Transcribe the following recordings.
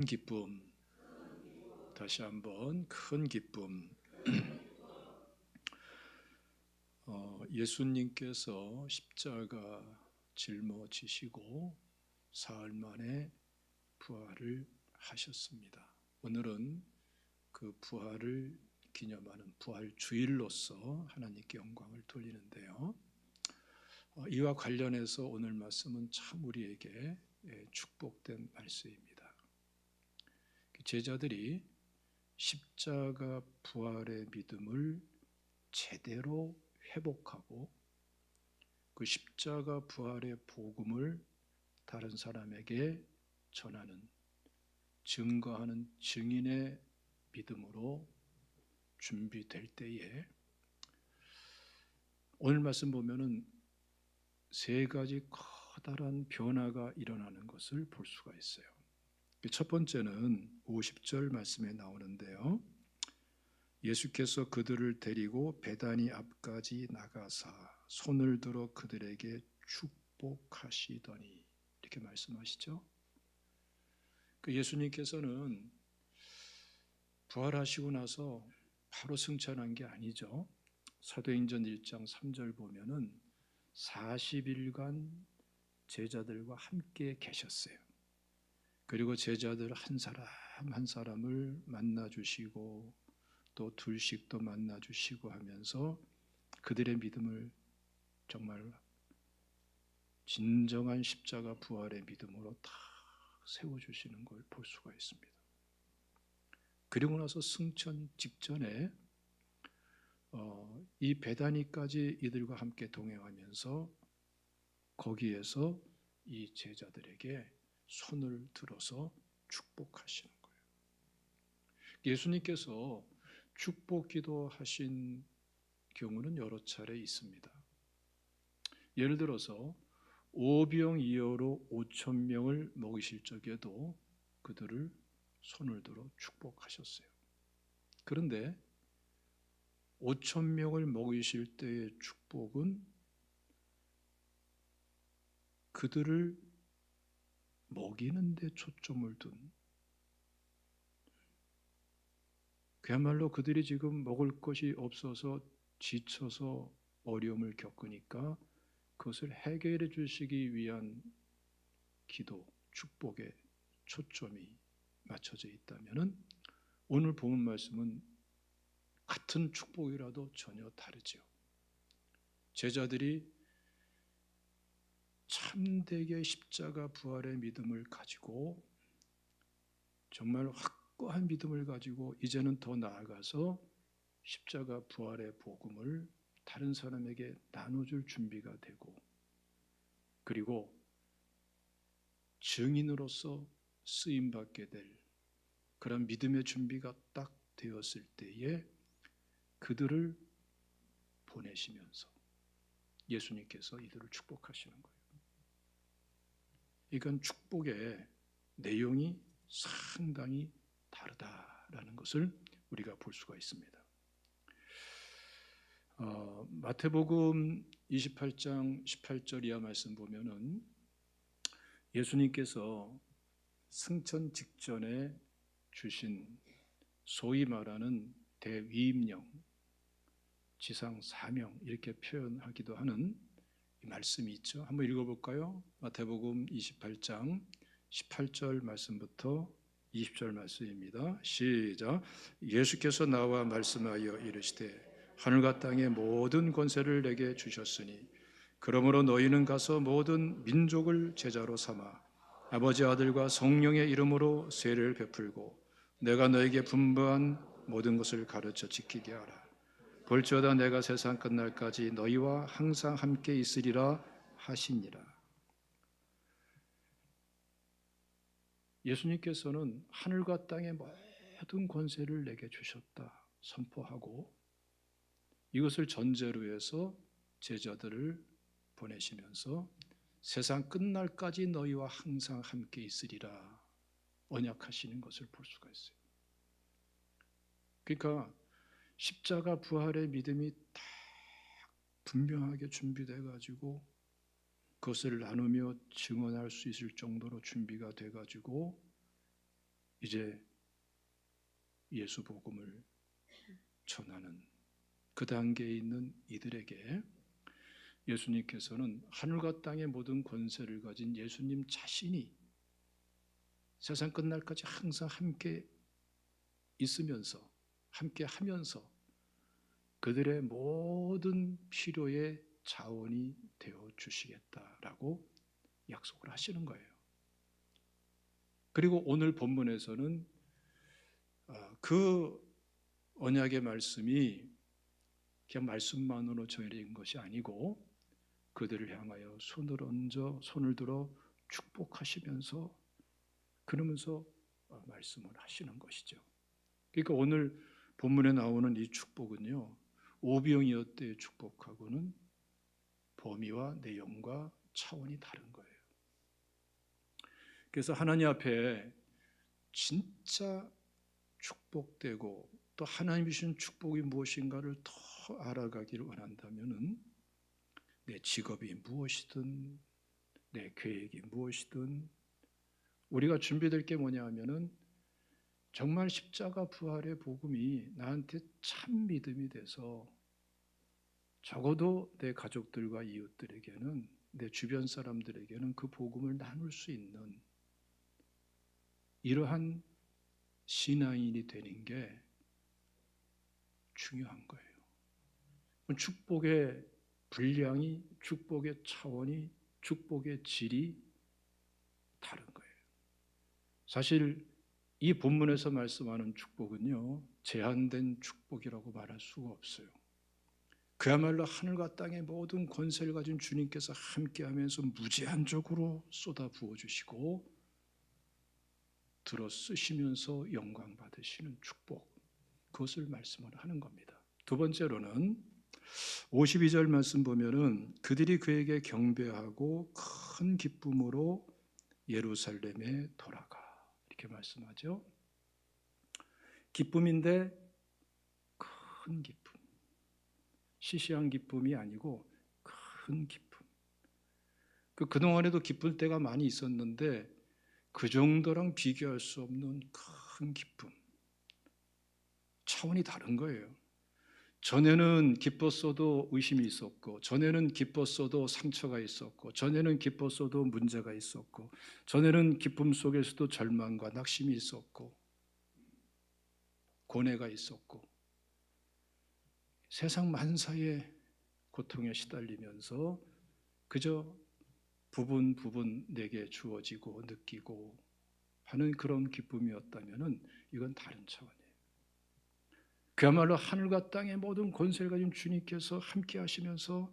기쁨, 다시 한번 큰 기쁨. 예수님께서 십자가 짊어지시고 사흘 만에 부활을 하셨습니다. 오늘은 그 부활을 기념하는 부활 주일로서 하나님께 영광을 돌리는데요. 이와 관련해서 오늘 말씀은 참 우리에게 축복된 말씀입니다. 제자들이 십자가 부활의 믿음을 제대로 회복하고 그 십자가 부활의 복음을 다른 사람에게 전하는, 증거하는 증인의 믿음으로 준비될 때에 오늘 말씀 보면은 세 가지 커다란 변화가 일어나는 것을 볼 수가 있어요. 첫 번째는 50절 말씀에 나오는데요. 예수께서 그들을 데리고 베다니 앞까지 나가사 손을 들어 그들에게 축복하시더니, 이렇게 말씀하시죠. 예수님께서는 부활하시고 나서 바로 승천한 게 아니죠. 사도행전 1장 3절 보면은 40일간 제자들과 함께 계셨어요. 그리고 제자들 한 사람 한 사람을 만나 주시고 또 둘씩도 만나 주시고 하면서 그들의 믿음을 정말 진정한 십자가 부활의 믿음으로 다 세워주시는 걸 볼 수가 있습니다. 그리고 나서 승천 직전에 이 베다니까지 이들과 함께 동행하면서 거기에서 이 제자들에게 손을 들어서 축복하시는 거예요. 예수님께서 축복 기도하신 경우는 여러 차례 있습니다. 예를 들어서 오병이어로 5,000명을 먹이실 적에도 그들을 손을 들어 축복하셨어요. 그런데 5,000명을 먹이실 때의 축복은 그들을 먹이는 데 초점을 둔, 그야말로 그들이 지금 먹을 것이 없어서 지쳐서 어려움을 겪으니까 그것을 해결해 주시기 위한 기도, 축복에 초점이 맞춰져 있다면 오늘 본문 말씀은 같은 축복이라도 전혀 다르죠. 제자들이 참되게 십자가 부활의 믿음을 가지고 정말 확고한 믿음을 가지고 이제는 더 나아가서 십자가 부활의 복음을 다른 사람에게 나눠줄 준비가 되고, 그리고 증인으로서 쓰임받게 될 그런 믿음의 준비가 딱 되었을 때에 그들을 보내시면서 예수님께서 이들을 축복하시는 거예요. 이건 축복의 내용이 상당히 다르다라는 것을 우리가 볼 수가 있습니다. 마태복음 28장 18절 이하 말씀 보면은 예수님께서 승천 직전에 주신 소위 말하는 대위임령, 지상 사명 이렇게 표현하기도 하는 이 말씀이 있죠. 한번 읽어볼까요? 마태복음 28장 18절 말씀부터 20절 말씀입니다. 시작. 예수께서 나와 말씀하여 이르시되 하늘과 땅의 모든 권세를 내게 주셨으니 그러므로 너희는 가서 모든 민족을 제자로 삼아 아버지 아들과 성령의 이름으로 세례를 베풀고 내가 너에게 분부한 모든 것을 가르쳐 지키게 하라. 볼지어다 내가 세상 끝날까지 너희와 항상 함께 있으리라 하시니라. 예수님께서는 하늘과 땅의 모든 권세를 내게 주셨다 선포하고 이것을 전제로 해서 제자들을 보내시면서 세상 끝날까지 너희와 항상 함께 있으리라 언약하시는 것을 볼 수가 있어요. 그러니까 십자가 부활의 믿음이 딱 분명하게 준비돼 가지고 그것을 나누며 증언할 수 있을 정도로 준비가 돼 가지고 이제 예수 복음을 전하는 그 단계에 있는 이들에게 예수님께서는 하늘과 땅의 모든 권세를 가진 예수님 자신이 세상 끝날까지 항상 함께 있으면서 함께 하면서 그들의 모든 필요의 자원이 되어 주시겠다라고 약속을 하시는 거예요. 그리고 오늘 본문에서는 그 언약의 말씀이 그냥 말씀만으로 전해진 것이 아니고 그들을 향하여 손을 들어 축복하시면서 그러면서 말씀을 하시는 것이죠. 그러니까 오늘 본문에 나오는 이 축복은요, 오병이어때의 축복하고는 범위와 내용과 차원이 다른 거예요. 그래서 하나님 앞에 진짜 축복되고 또 하나님이 주신 축복이 무엇인가를 더 알아가기를 원한다면은 내 직업이 무엇이든 내 계획이 무엇이든 우리가 준비될 게 뭐냐 하면은 정말 십자가 부활의 복음이 나한테 참 믿음이 돼서 적어도 내 가족들과 이웃들에게는 내 주변 사람들에게는 그 복음을 나눌 수 있는 이러한 신앙인이 되는 게 중요한 거예요. 축복의 분량이, 축복의 차원이, 축복의 질이 다른 거예요. 사실 이 본문에서 말씀하는 축복은요, 제한된 축복이라고 말할 수가 없어요. 그야말로 하늘과 땅의 모든 권세를 가진 주님께서 함께하면서 무제한적으로 쏟아 부어주시고 들어 쓰시면서 영광 받으시는 축복, 그것을 말씀을 하는 겁니다. 두 번째로는 52절 말씀 보면은 그들이 그에게 경배하고 큰 기쁨으로 예루살렘에 돌아가 이렇게 말씀하죠. 기쁨인데 큰 기쁨, 시시한 기쁨이 아니고 큰 기쁨. 그동안에도 기쁠 때가 많이 있었는데 그 정도랑 비교할 수 없는 큰 기쁨, 차원이 다른 거예요. 전에는 기뻤어도 의심이 있었고, 전에는 기뻤어도 상처가 있었고, 전에는 기뻤어도 문제가 있었고, 전에는 기쁨 속에서도 절망과 낙심이 있었고, 고뇌가 있었고, 세상 만사의 고통에 시달리면서 그저 부분 내게 주어지고 느끼고 하는 그런 기쁨이었다면 이건 다른 차원이에요. 그야말로 하늘과 땅의 모든 권세를 가진 주님께서 함께 하시면서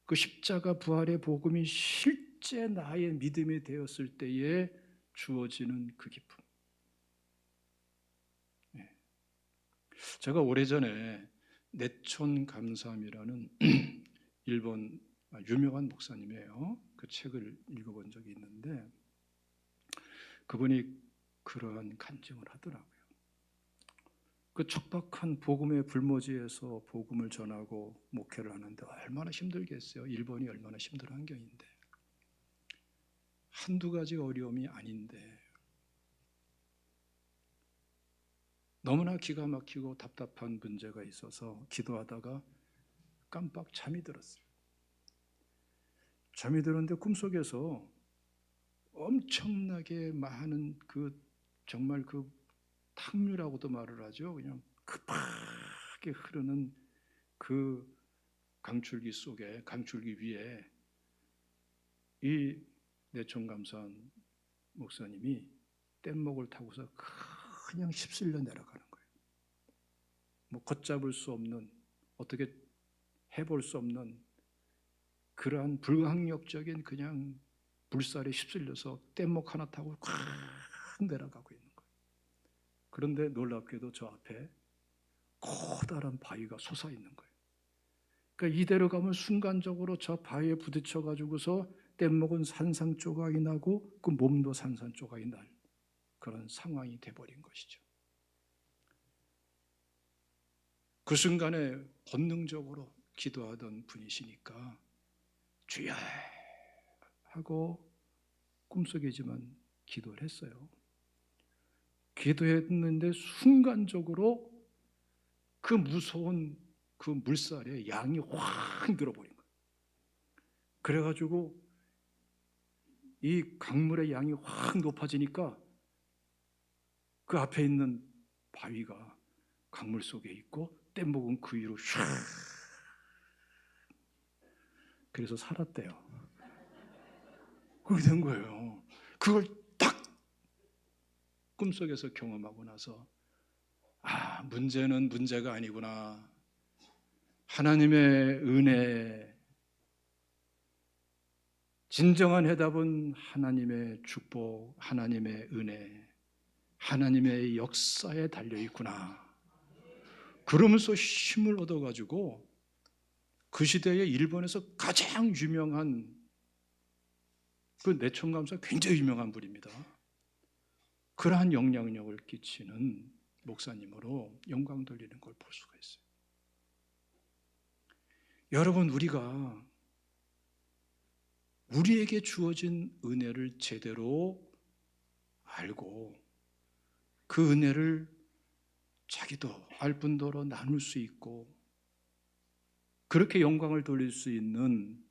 그 십자가 부활의 복음이 실제 나의 믿음이 되었을 때에 주어지는 그 기쁨. 제가 오래전에 내촌 감사함이라는 일본 유명한 목사님이에요. 그 책을 읽어본 적이 있는데 그분이 그러한 간증을 하더라고요. 그 척박한 복음의 불모지에서 복음을 전하고 목회를 하는데 얼마나 힘들겠어요. 일본이 얼마나 힘든 환경인데 한두 가지 어려움이 아닌데 너무나 기가 막히고 답답한 문제가 있어서 기도하다가 깜빡 잠이 들었어요. 잠이 들었는데 꿈속에서 엄청나게 많은 정말 탕류라고도 말을 하죠. 그냥 급하게 흐르는 그 강줄기 속에, 강줄기 위에 이 내촌감사한 목사님이 뗏목을 타고서 그냥 휩쓸려 내려가는 거예요. 뭐 걷잡을 수 없는, 어떻게 해볼 수 없는 그러한 불강력적인 그냥 물살에 휩쓸려서 뗏목 하나 타고 콱 내려가고 있는 거예요. 그런데 놀랍게도 저 앞에 커다란 바위가 솟아 있는 거예요. 그러니까 이대로 가면 순간적으로 저 바위에 부딪혀 가지고서 뗏목은 산산조각이 나고 그 몸도 산산조각이 날 그런 상황이 돼버린 것이죠. 그 순간에 본능적으로 기도하던 분이시니까 주여 하고 꿈속이지만 기도를 했어요. 기도했는데 순간적으로 그 무서운 그 물살에 양이 확 늘어버린 거예요. 그래가지고 이 강물의 양이 확 높아지니까 그 앞에 있는 바위가 강물 속에 있고 뗏목은 그 위로 슉. 그래서 살았대요. 그렇게 된 거예요. 그걸 딱 꿈속에서 경험하고 나서 문제는 문제가 아니구나. 하나님의 은혜, 진정한 해답은 하나님의 축복, 하나님의 은혜, 하나님의 역사에 달려있구나. 그러면서 힘을 얻어가지고 그 시대에 일본에서 가장 유명한 그 내천감사 굉장히 유명한 분입니다. 그러한 영향력을 끼치는 목사님으로 영광 돌리는 걸 볼 수가 있어요. 여러분, 우리가 우리에게 주어진 은혜를 제대로 알고 그 은혜를 자기도 알 뿐더러 나눌 수 있고 그렇게 영광을 돌릴 수 있는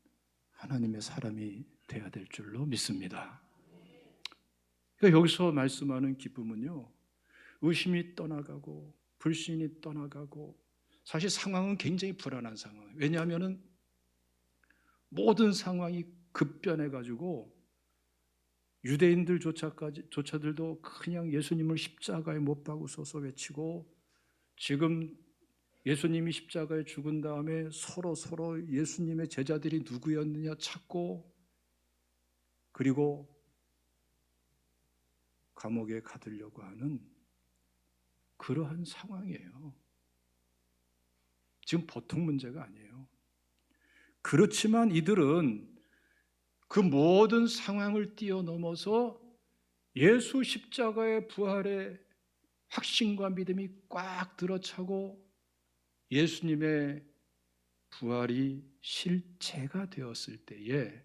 하나님의 사람이 되어야 될 줄로 믿습니다. 그러니까 여기서 말씀하는 기쁨은요, 의심이 떠나가고 불신이 떠나가고 사실 상황은 굉장히 불안한 상황이에요. 왜냐하면 모든 상황이 급변해가지고 유대인들조차들도 그냥 예수님을 십자가에 못 박으소서 외치고 지금 예수님이 십자가에 죽은 다음에 서로 예수님의 제자들이 누구였느냐 찾고 그리고 감옥에 가두려고 하는 그러한 상황이에요. 지금 보통 문제가 아니에요. 그렇지만 이들은 그 모든 상황을 뛰어넘어서 예수 십자가의 부활의 확신과 믿음이 꽉 들어차고 예수님의 부활이 실체가 되었을 때에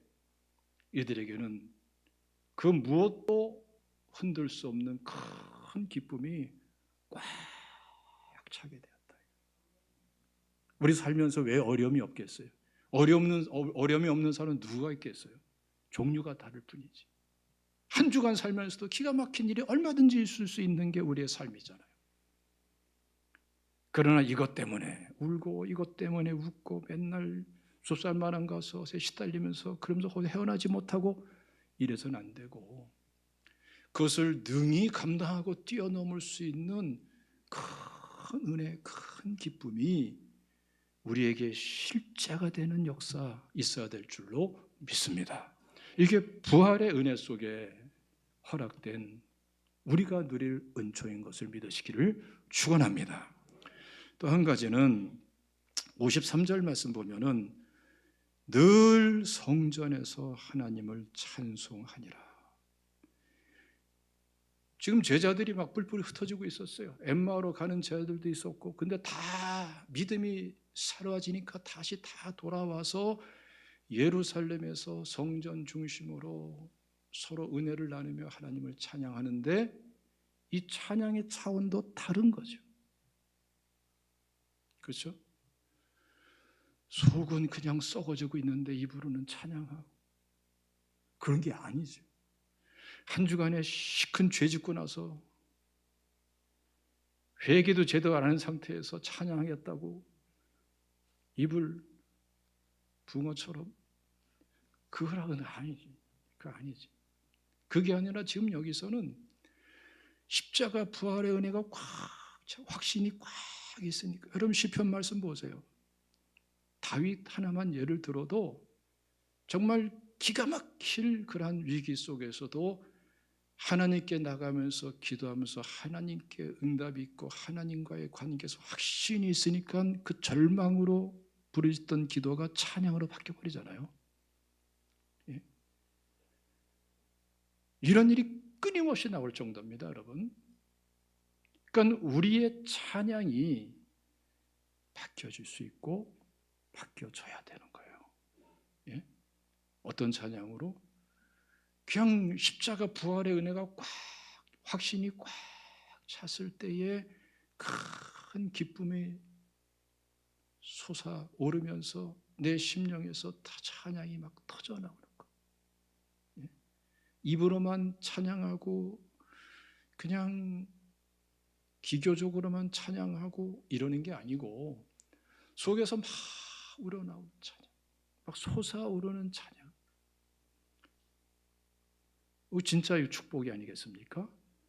이들에게는 그 무엇도 흔들 수 없는 큰 기쁨이 꽉 차게 되었다. 우리 살면서 왜 어려움이 없겠어요? 어려움이 없는 사람은 누가 있겠어요? 종류가 다를 뿐이지. 한 주간 살면서도 기가 막힌 일이 얼마든지 있을 수 있는 게 우리의 삶이잖아요. 그러나 이것 때문에 울고 이것 때문에 웃고 맨날 좁쌀만한 것에 시달리면서 그러면서 헤어나지 못하고 이래서는 안 되고 그것을 능히 감당하고 뛰어넘을 수 있는 큰 은혜, 큰 기쁨이 우리에게 실제가 되는 역사 있어야 될 줄로 믿습니다. 이게 부활의 은혜 속에 허락된 우리가 누릴 은총인 것을 믿으시기를 축원합니다. 또 한 가지는 53절 말씀 보면은 늘 성전에서 하나님을 찬송하니라. 지금 제자들이 막 뿔뿔이 흩어지고 있었어요. 엠마오로 가는 제자들도 있었고, 근데 다 믿음이 사라지니까 다시 다 돌아와서 예루살렘에서 성전 중심으로 서로 은혜를 나누며 하나님을 찬양하는데 이 찬양의 차원도 다른 거죠. 그렇죠? 속은 그냥 썩어지고 있는데 입으로는 찬양하고 그런 게 아니죠. 한 주간에 시큰 죄 짓고 나서 회개도 제대로 안 하는 상태에서 찬양하겠다고 입을 붕어처럼 그거랑은 아니지. 그거 아니지. 그게 아니라 지금 여기서는 십자가 부활의 은혜가 확신이 꽉 있으니까 여러분 시편 말씀 보세요. 다윗 하나만 예를 들어도 정말 기가 막힐 그러한 위기 속에서도 하나님께 나가면서 기도하면서 하나님께 응답이 있고 하나님과의 관계에서 확신이 있으니까 그 절망으로 부르짖던 기도가 찬양으로 바뀌어버리잖아요. 예? 이런 일이 끊임없이 나올 정도입니다, 여러분. 그러니까 우리의 찬양이 바뀌어질 수 있고 바뀌어져야 되는 거예요. 예? 어떤 찬양으로? 그냥 십자가 부활의 은혜가 꽉, 확신이 꽉 찼을 때에 큰 기쁨이 솟아오르면서 내 심령에서 다 찬양이 막 터져나오는 거. 입으로만 찬양하고 그냥 기교적으로만 찬양하고 이러는 게 아니고 속에서 막 우러나오는 찬양, 막 솟아오르는 찬양. 진짜 이 축복이 아니겠습니까?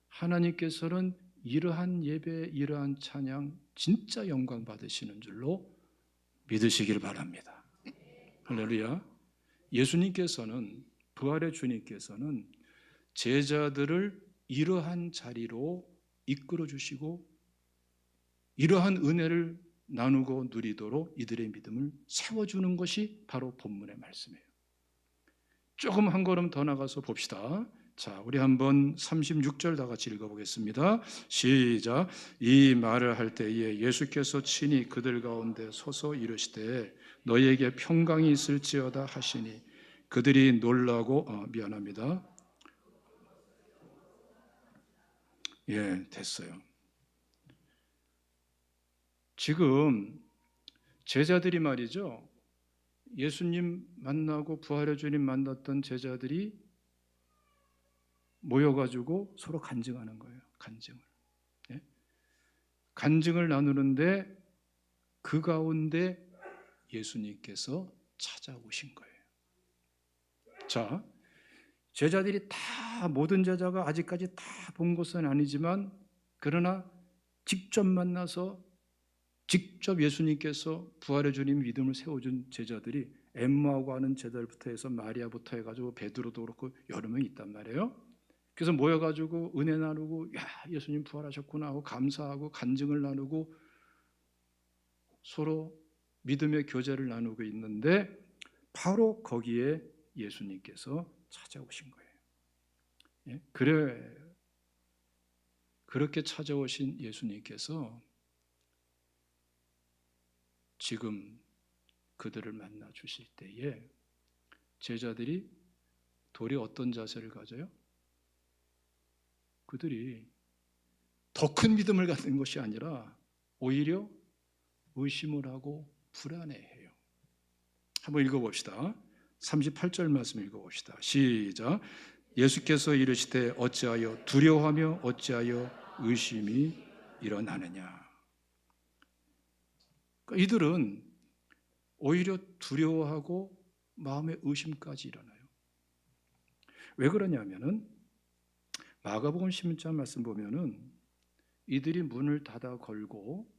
하나님께서는 이러한 예배, 이러한 찬양 진짜 영광 받으시는 줄로 믿으시길 바랍니다. 할렐루야. 예수님께서는, 부활의 주님께서는 제자들을 이러한 자리로 이끌어 주시고 이러한 은혜를 나누고 누리도록 이들의 믿음을 세워주는 것이 바로 본문의 말씀이에요. 조금 한 걸음 더 나가서 봅시다. 자, 우리 한번 36절 다 같이 읽어보겠습니다. 시작. 이 말을 할 때에 예수께서 친히 그들 가운데 서서 이르시되 너희에게 평강이 있을지어다 하시니 그들이 놀라고 미안합니다. 예, 됐어요. 지금 제자들이 말이죠, 예수님 만나고 부활의 주님 만났던 제자들이 모여가지고 서로 간증하는 거예요. 간증을. 예? 간증을 나누는데 그 가운데 예수님께서 찾아오신 거예요. 자, 제자들이 다, 모든 제자가 아직까지 다 본 것은 아니지만 그러나 직접 만나서 직접 예수님께서 부활의 주님 믿음을 세워준 제자들이 엠마오고 하는 제자들부터 해서 마리아부터 해가지고 베드로도 그렇고 여러 명이 있단 말이에요. 그래서 모여가지고 은혜 나누고, 야, 예수님 부활하셨구나 하고 감사하고 간증을 나누고 서로 믿음의 교제를 나누고 있는데 바로 거기에 예수님께서 찾아오신 거예요. 예? 그렇게 찾아오신 예수님께서 지금 그들을 만나 주실 때에 제자들이 도리 어떤 자세를 가져요? 그들이 더 큰 믿음을 갖는 것이 아니라 오히려 의심을 하고 불안해해요. 한번 읽어봅시다. 38절 말씀 읽어봅시다. 시작. 예수께서 이르시되 어찌하여 두려워하며 어찌하여 의심이 일어나느냐. 그러니까 이들은 오히려 두려워하고 마음의 의심까지 일어나요. 왜 그러냐면은 마가복음 16장 말씀 보면은 이들이 문을 닫아 걸고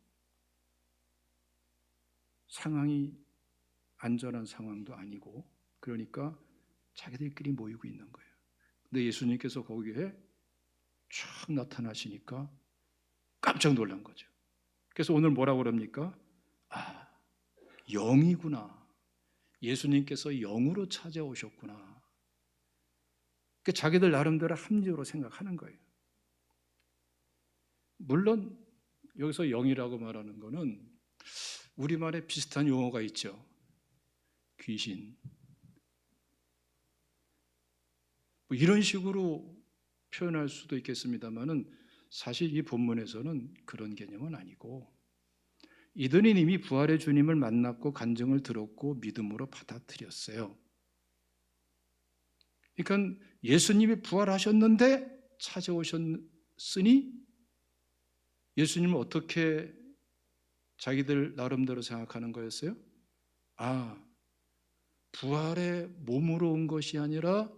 상황이 안전한 상황도 아니고 그러니까 자기들끼리 모이고 있는 거예요. 근데 예수님께서 거기에 쫙 나타나시니까 깜짝 놀란 거죠. 그래서 오늘 뭐라고 그럽니까? 아, 영이구나. 예수님께서 영으로 찾아오셨구나. 그러니까 자기들 나름대로 합리적으로 생각하는 거예요. 물론 여기서 영이라고 말하는 거는 우리말에 비슷한 용어가 있죠. 귀신. 뭐 이런 식으로 표현할 수도 있겠습니다만은 사실 이 본문에서는 그런 개념은 아니고 이들은 이미 부활의 주님을 만났고 간증을 들었고 믿음으로 받아들였어요. 그러니까 예수님이 부활하셨는데 찾아오셨으니 예수님을 어떻게 자기들 나름대로 생각하는 거였어요? 아, 부활의 몸으로 온 것이 아니라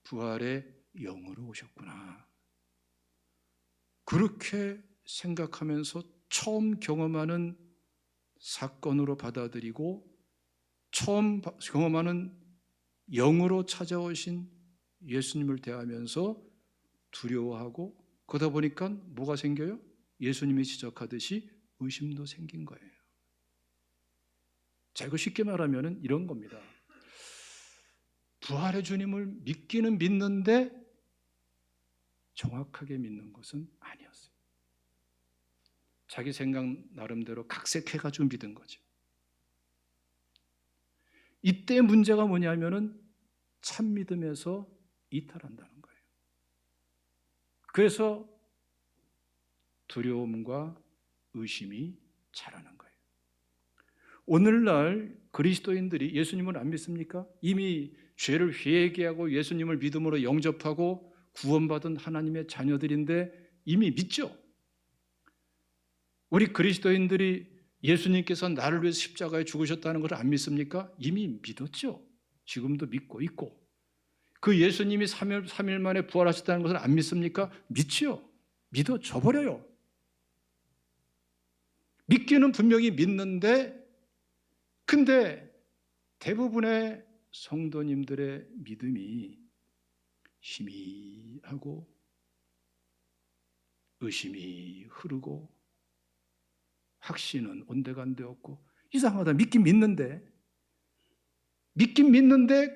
부활의 영으로 오셨구나. 그렇게 생각하면서 처음 경험하는 사건으로 받아들이고 처음 경험하는 영으로 찾아오신 예수님을 대하면서 두려워하고 그러다 보니까 뭐가 생겨요? 예수님이 지적하듯이 의심도 생긴 거예요. 자, 이거 쉽게 말하면 이런 겁니다. 부활의 주님을 믿기는 믿는데 정확하게 믿는 것은 아니었어요. 자기 생각 나름대로 각색해가지고 믿은 거죠. 이때 문제가 뭐냐면은 참 믿음에서 이탈한다는 거예요. 그래서 두려움과 의심이 자라는 거예요. 오늘날 그리스도인들이 예수님을 안 믿습니까? 이미 죄를 회개하고 예수님을 믿음으로 영접하고 구원받은 하나님의 자녀들인데 이미 믿죠. 우리 그리스도인들이 예수님께서 나를 위해서 십자가에 죽으셨다는 것을 안 믿습니까? 이미 믿었죠. 지금도 믿고 있고. 그 예수님이 3일 만에 부활하셨다는 것을 안 믿습니까? 믿지요. 믿어져 버려요. 믿기는 분명히 믿는데, 근데 대부분의 성도님들의 믿음이 희미하고 의심이 흐르고 확신은 온데간데 없고, 이상하다. 믿긴 믿는데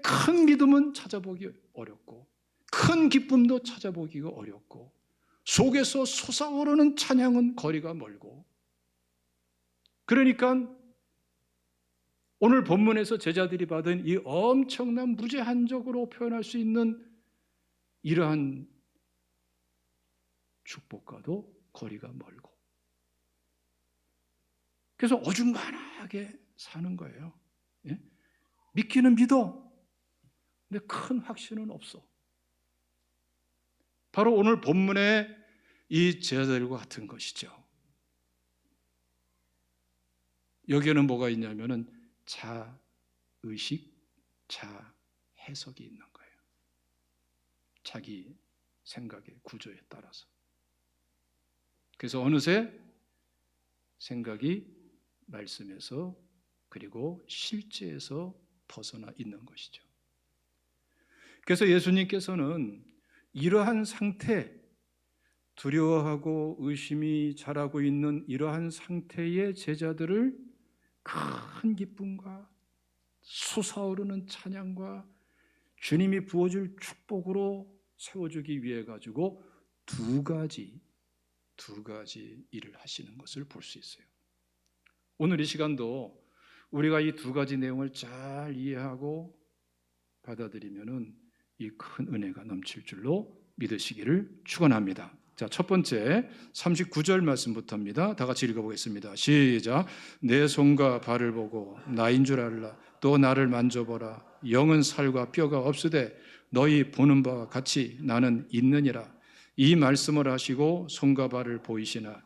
큰 믿음은 찾아보기 어렵고 큰 기쁨도 찾아보기가 어렵고 속에서 솟아오르는 찬양은 거리가 멀고, 그러니까 오늘 본문에서 제자들이 받은 이 엄청난 무제한적으로 표현할 수 있는 이러한 축복과도 거리가 멀고, 그래서 어중간하게 사는 거예요. 예? 믿기는 믿어. 근데 큰 확신은 없어. 바로 오늘 본문의 이 제자들과 같은 것이죠. 여기에는 뭐가 있냐면은 자의식, 자해석이 있는 거예요. 자기 생각의 구조에 따라서. 그래서 어느새 생각이 말씀에서 그리고 실제에서 벗어나 있는 것이죠. 그래서 예수님께서는 이러한 상태, 두려워하고 의심이 자라고 있는 이러한 상태의 제자들을 큰 기쁨과 솟아오르는 찬양과 주님이 부어줄 축복으로 세워주기 위해 가지고 두 가지 일을 하시는 것을 볼 수 있어요. 오늘 이 시간도 우리가 이 두 가지 내용을 잘 이해하고 받아들이면은 이 큰 은혜가 넘칠 줄로 믿으시기를 축원합니다. 자, 첫 번째 39절 말씀부터입니다. 다 같이 읽어보겠습니다. 시작. 내 손과 발을 보고 나인 줄 알라. 또 나를 만져보라. 영은 살과 뼈가 없으되 너희 보는 바와 같이 나는 있느니라. 이 말씀을 하시고 손과 발을 보이시나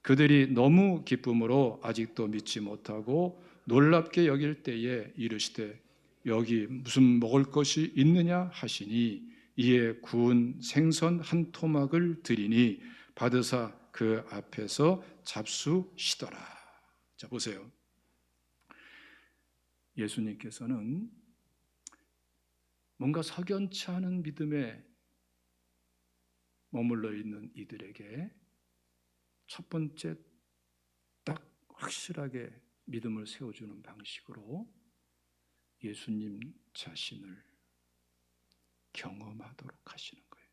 그들이 너무 기쁨으로 아직도 믿지 못하고 놀랍게 여길 때에 이르시되 여기 무슨 먹을 것이 있느냐 하시니 이에 구운 생선 한 토막을 드리니 받으사 그 앞에서 잡수시더라. 자, 보세요. 예수님께서는 뭔가 석연치 않은 믿음에 머물러 있는 이들에게 첫 번째 딱 확실하게 믿음을 세워주는 방식으로 예수님 자신을 경험하도록 하시는 거예요.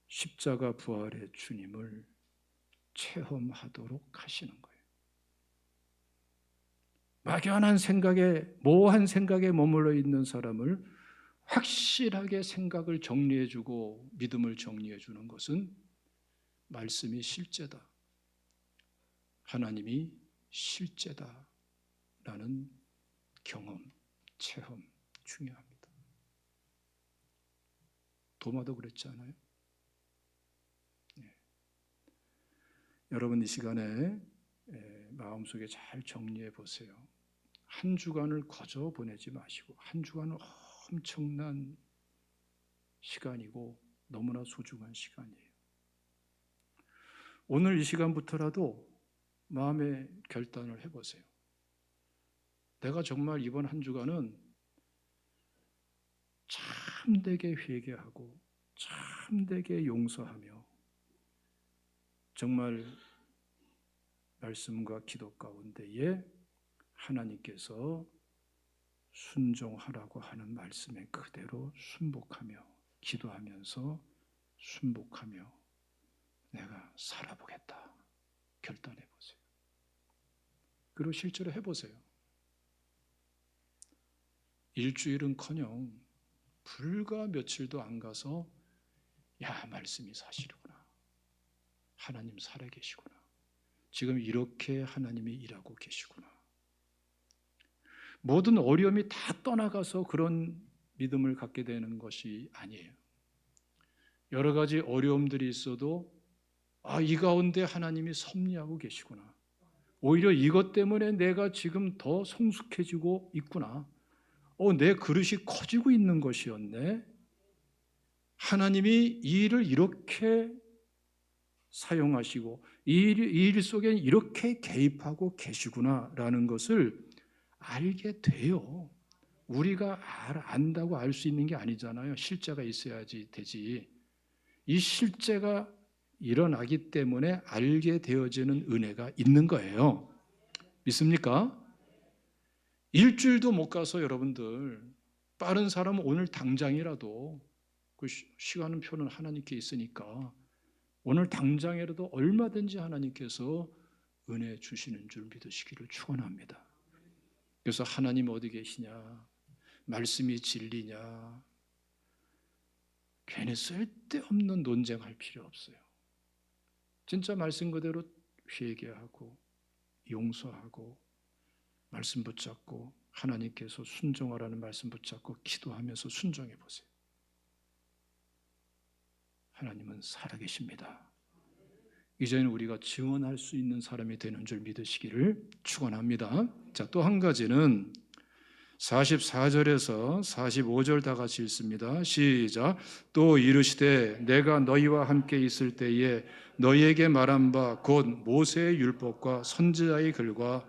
십자가 부활의 주님을 체험하도록 하시는 거예요. 막연한 생각에, 모호한 생각에 머물러 있는 사람을 확실하게 생각을 정리해주고 믿음을 정리해주는 것은 말씀이 실제다, 하나님이 실제다 라는 경험, 체험 중요합니다. 도마도 그랬지 않아요? 네. 여러분 이 시간에 마음속에 잘 정리해 보세요. 한 주간을 거저 보내지 마시고, 한 주간은 엄청난 시간이고 너무나 소중한 시간이에요. 오늘 이 시간부터라도 마음의 결단을 해보세요. 내가 정말 이번 한 주간은 참되게 회개하고 참되게 용서하며 정말 말씀과 기도 가운데에 하나님께서 순종하라고 하는 말씀에 그대로 순복하며 기도하면서 순복하며 내가 살아보겠다 결단해 보세요. 그리고 실제로 해보세요. 일주일은커녕 불과 며칠도 안 가서 야, 말씀이 사실이구나. 하나님 살아계시구나. 지금 이렇게 하나님이 일하고 계시구나. 모든 어려움이 다 떠나가서 그런 믿음을 갖게 되는 것이 아니에요. 여러 가지 어려움들이 있어도 이 가운데 하나님이 섭리하고 계시구나. 오히려 이것 때문에 내가 지금 더 성숙해지고 있구나. 내 그릇이 커지고 있는 것이었네. 하나님이 이 일을 이렇게 사용하시고 이 일 속에 이렇게 개입하고 계시구나라는 것을 알게 돼요. 우리가 안다고 알 수 있는 게 아니잖아요. 실제가 있어야지 되지. 이 실제가 일어나기 때문에 알게 되어지는 은혜가 있는 거예요. 믿습니까? 일주일도 못 가서 여러분들, 빠른 사람은 오늘 당장이라도, 그 시간 표는 하나님께 있으니까 오늘 당장이라도 얼마든지 하나님께서 은혜 주시는 줄 믿으시기를 축원합니다. 그래서 하나님 어디 계시냐, 말씀이 진리냐, 괜히 쓸데없는 논쟁할 필요 없어요. 진짜 말씀 그대로 회개하고 용서하고 말씀 붙잡고 하나님께서 순종하라는 말씀 붙잡고 기도하면서 순종해 보세요. 하나님은 살아계십니다. 이제는 우리가 증언할 수 있는 사람이 되는 줄 믿으시기를 축원합니다. 자, 또 한 가지는 44절에서 45절 다 같이 읽습니다. 시작. 또 이르시되 내가 너희와 함께 있을 때에 너희에게 말한 바 곧 모세의 율법과 선지자의 글과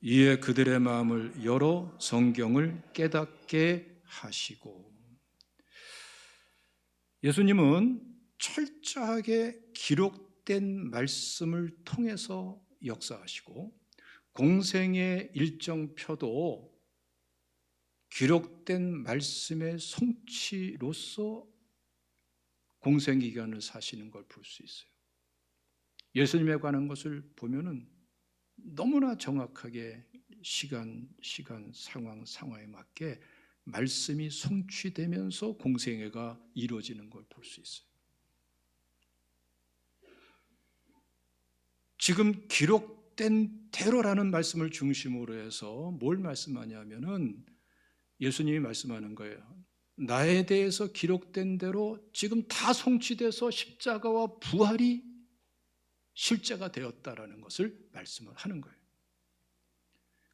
이에 그들의 마음을 열어 성경을 깨닫게 하시고. 예수님은 철저하게 기록된 말씀을 통해서 역사하시고 공생의 일정표도 기록된 말씀의 성취로서 공생기간을 사시는 걸 볼 수 있어요. 예수님에 관한 것을 보면은 너무나 정확하게 시간, 상황에 맞게 말씀이 성취되면서 공생애가 이루어지는 걸 볼 수 있어요. 지금 기록된 대로라는 말씀을 중심으로 해서 뭘 말씀하냐면은 예수님이 말씀하는 거예요. 나에 대해서 기록된 대로 지금 다 성취돼서 십자가와 부활이 실제가 되었다라는 것을 말씀을 하는 거예요.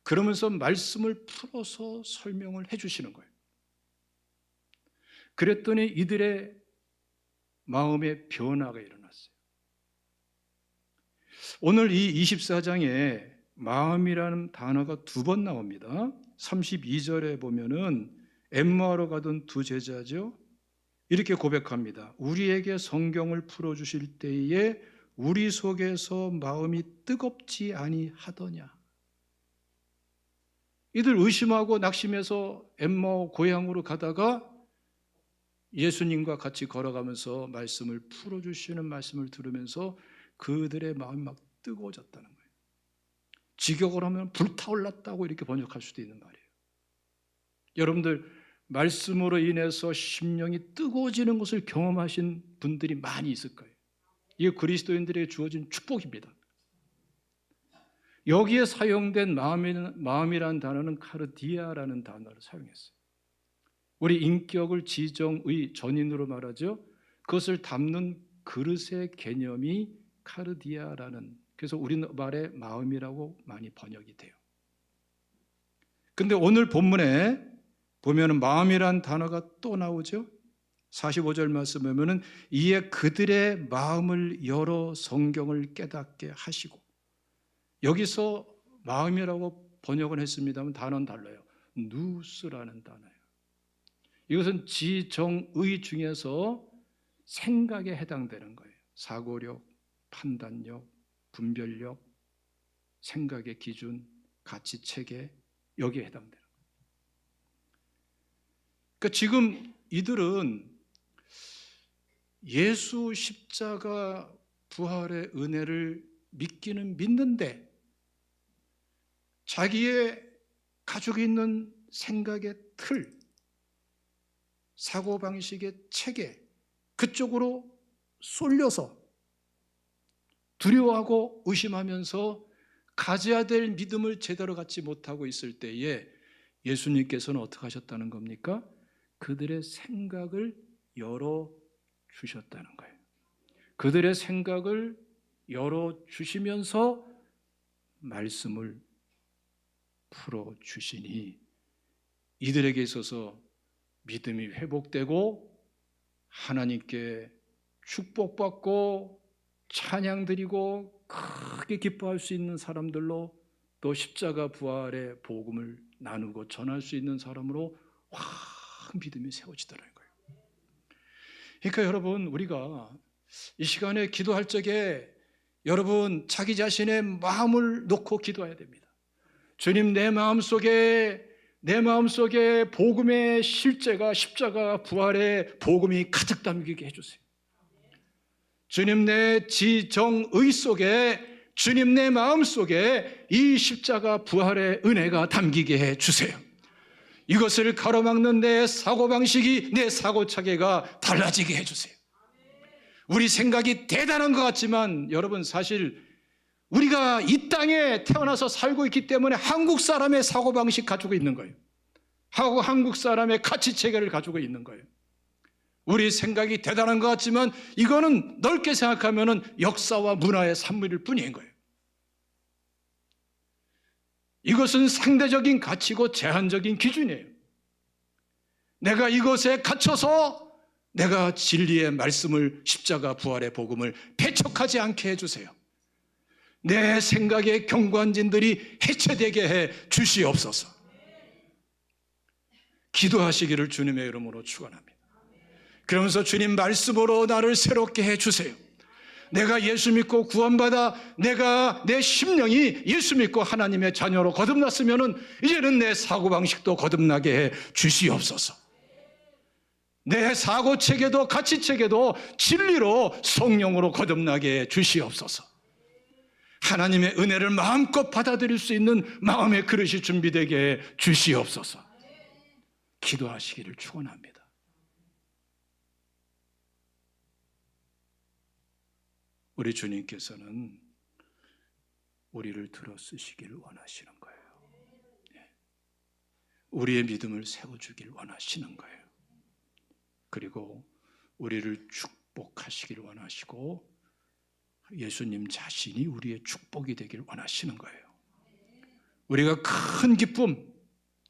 그러면서 말씀을 풀어서 설명을 해 주시는 거예요. 그랬더니 이들의 마음의 변화가 일어났어요. 오늘 이 24장에 마음이라는 단어가 2번 나옵니다. 32절에 보면은 엠마오로 가던 두 제자죠. 이렇게 고백합니다. 우리에게 성경을 풀어주실 때에 우리 속에서 마음이 뜨겁지 아니하더냐. 이들 의심하고 낙심해서 엠마오 고향으로 가다가 예수님과 같이 걸어가면서 말씀을 풀어주시는 말씀을 들으면서 그들의 마음이 막 뜨거워졌다는 거예요. 직역을 하면 불타올랐다고 이렇게 번역할 수도 있는 말이에요. 여러분들 말씀으로 인해서 심령이 뜨거워지는 것을 경험하신 분들이 많이 있을 거예요. 이게 그리스도인들에게 주어진 축복입니다. 여기에 사용된 마음이라는 단어는 카르디아라는 단어를 사용했어요. 우리 인격을 지정의 전인으로 말하죠. 그것을 담는 그릇의 개념이 카르디아라는, 그래서 우리말의 마음이라고 많이 번역이 돼요. 근데 오늘 본문에 보면은 마음이란 단어가 또 나오죠. 45절 말씀에 보면은 이에 그들의 마음을 열어 성경을 깨닫게 하시고, 여기서 마음이라고 번역을 했습니다만 단어는 달라요. 누스라는 단어예요. 이것은 지정의 중에서 생각에 해당되는 거예요. 사고력, 판단력, 분별력, 생각의 기준, 가치 체계, 여기에 해당되는 거예요. 그러니까 지금 이들은 예수 십자가 부활의 은혜를 믿기는 믿는데 자기의 가지고 있는 생각의 틀, 사고방식의 체계, 그쪽으로 쏠려서 두려워하고 의심하면서 가져야 될 믿음을 제대로 갖지 못하고 있을 때에 예수님께서는 어떻게 하셨다는 겁니까? 그들의 생각을 열어주셨다는 거예요. 그들의 생각을 열어주시면서 말씀을 풀어주시니 이들에게 있어서 믿음이 회복되고 하나님께 축복받고 찬양드리고 크게 기뻐할 수 있는 사람들로, 또 십자가 부활의 복음을 나누고 전할 수 있는 사람으로 확 믿음이 세워지더라는 거예요. 그러니까 여러분, 우리가 이 시간에 기도할 적에 여러분 자기 자신의 마음을 놓고 기도해야 됩니다. 주님, 내 마음속에 복음의 실제가 십자가 부활의 복음이 가득 담기게 해주세요. 주님, 내 지정의 속에, 주님 내 마음 속에 이 십자가 부활의 은혜가 담기게 해주세요. 이것을 가로막는 내 사고방식이, 내 사고차계가 달라지게 해주세요. 우리 생각이 대단한 것 같지만 여러분, 사실 우리가 이 땅에 태어나서 살고 있기 때문에 한국 사람의 사고방식 가지고 있는 거예요. 하고 한국 사람의 가치체계를 가지고 있는 거예요. 우리 생각이 대단한 것 같지만 이거는 넓게 생각하면 역사와 문화의 산물일 뿐인 거예요. 이것은 상대적인 가치고 제한적인 기준이에요. 내가 이것에 갇혀서 내가 진리의 말씀을, 십자가 부활의 복음을 배척하지 않게 해주세요. 내 생각의 경관진들이 해체되게 해 주시옵소서. 기도하시기를 주님의 이름으로 축원합니다. 그러면서 주님 말씀으로 나를 새롭게 해주세요. 내가 예수 믿고 구원받아 내가 내 심령이 예수 믿고 하나님의 자녀로 거듭났으면 이제는 내 사고방식도 거듭나게 해 주시옵소서. 내 사고체계도 가치체계도 진리로 성령으로 거듭나게 해 주시옵소서. 하나님의 은혜를 마음껏 받아들일 수 있는 마음의 그릇이 준비되게 해 주시옵소서. 기도하시기를 축원합니다. 우리 주님께서는 우리를 들어 쓰시길 원하시는 거예요. 우리의 믿음을 세워주길 원하시는 거예요. 그리고 우리를 축복하시길 원하시고 예수님 자신이 우리의 축복이 되길 원하시는 거예요. 우리가 큰 기쁨,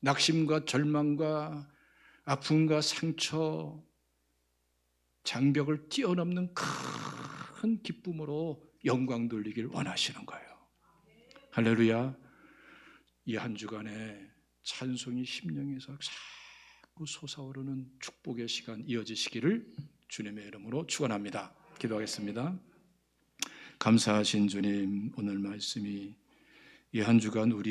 낙심과 절망과 아픔과 상처, 장벽을 뛰어넘는 큰 기쁨으로 영광 돌리길 원하시는 거예요. 할렐루야. 이 한 주간에 찬송이 심령에서 자꾸 솟아오르는 축복의 시간 이어지시기를 주님의 이름으로 축원합니다. 기도하겠습니다. 감사하신 주님, 오늘 말씀이 이 한 주간 우리